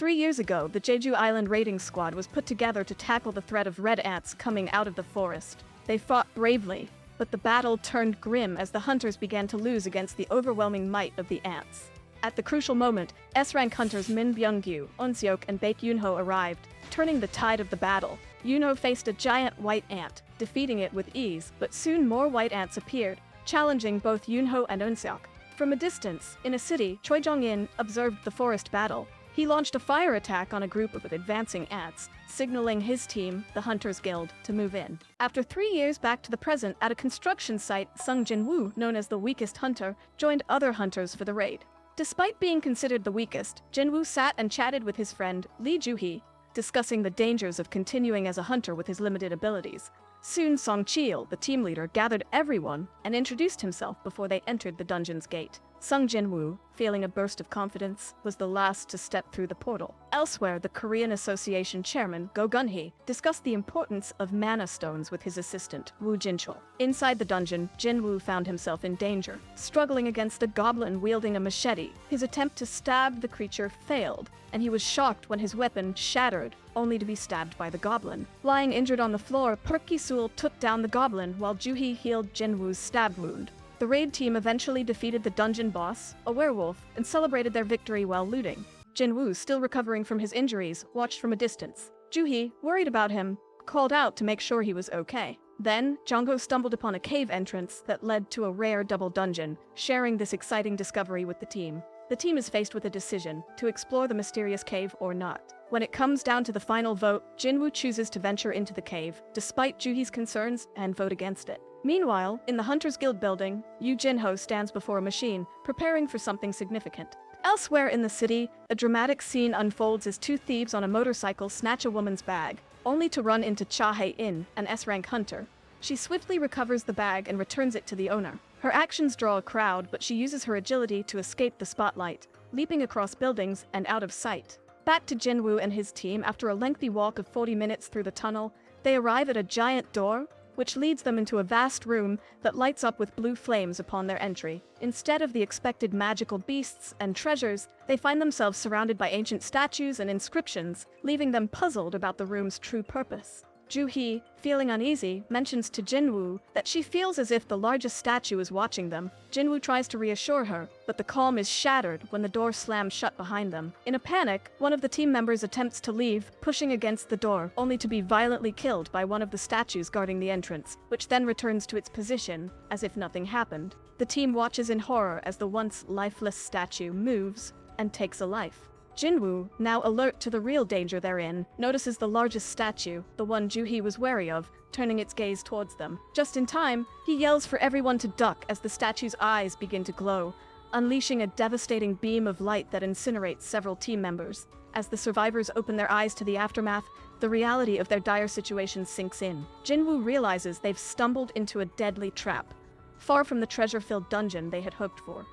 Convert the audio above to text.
3 years ago, the Jeju Island raiding squad was put together to tackle the threat of red ants coming out of the forest. They fought bravely, but the battle turned grim as the hunters began to lose against the overwhelming might of the ants. At the crucial moment, S-rank hunters Min Byung-gyu, Eun-seok, and Baek Yoon-ho arrived, turning the tide of the battle. Yoon-ho faced a giant white ant, defeating it with ease, but soon more white ants appeared, challenging both Yoon-ho and Eun-seok. From a distance, in a city, Choi Jong-in observed the forest battle. He launched a fire attack on a group of advancing ants, signaling his team, the Hunters Guild, to move in. After 3 years back to the present, at a construction site, Sung Jinwoo, known as the weakest hunter, joined other hunters for the raid. Despite being considered the weakest, Jinwoo sat and chatted with his friend, Lee Joo-hee, discussing the dangers of continuing as a hunter with his limited abilities. Soon Song Cheol, the team leader, gathered everyone and introduced himself before they entered the dungeon's gate. Sung Jinwoo, feeling a burst of confidence, was the last to step through the portal. Elsewhere, the Korean Association chairman, Go Gun-hee, discussed the importance of mana stones with his assistant, Woo Jin-chul. Inside the dungeon, Jinwoo found himself in danger, struggling against a goblin wielding a machete. His attempt to stab the creature failed, and he was shocked when his weapon shattered, only to be stabbed by the goblin. Lying injured on the floor, Park Ki-sul took down the goblin while Joo-hee healed Jinwoo's stab wound. The raid team eventually defeated the dungeon boss, a werewolf, and celebrated their victory while looting. Jinwoo, still recovering from his injuries, watched from a distance. Joo-hee, worried about him, called out to make sure he was okay. Then, Jongho stumbled upon a cave entrance that led to a rare double dungeon, sharing this exciting discovery with the team. The team is faced with a decision, to explore the mysterious cave or not. When it comes down to the final vote, Jinwoo chooses to venture into the cave, despite Joo-hee's concerns, and vote against it. Meanwhile, in the Hunters Guild building, Yoo Jin-ho stands before a machine, preparing for something significant. Elsewhere in the city, a dramatic scene unfolds as two thieves on a motorcycle snatch a woman's bag, only to run into Cha Hae-in, an S-rank hunter. She swiftly recovers the bag and returns it to the owner. Her actions draw a crowd, but she uses her agility to escape the spotlight, leaping across buildings and out of sight. Back to Jinwoo and his team, after a lengthy walk of 40 minutes through the tunnel, they arrive at a giant door, which leads them into a vast room that lights up with blue flames upon their entry. Instead of the expected magical beasts and treasures, they find themselves surrounded by ancient statues and inscriptions, leaving them puzzled about the room's true purpose. Joo-hee, feeling uneasy, mentions to Jinwoo that she feels as if the largest statue is watching them. Jinwoo tries to reassure her, but the calm is shattered when the door slams shut behind them. In a panic, one of the team members attempts to leave, pushing against the door, only to be violently killed by one of the statues guarding the entrance, which then returns to its position, as if nothing happened. The team watches in horror as the once lifeless statue moves and takes a life. Jinwoo, now alert to the real danger they're in, notices the largest statue, the one Joo-hee was wary of, turning its gaze towards them. Just in time, he yells for everyone to duck as the statue's eyes begin to glow, unleashing a devastating beam of light that incinerates several team members. As the survivors open their eyes to the aftermath, the reality of their dire situation sinks in. Jinwoo realizes they've stumbled into a deadly trap, far from the treasure-filled dungeon they had hoped for.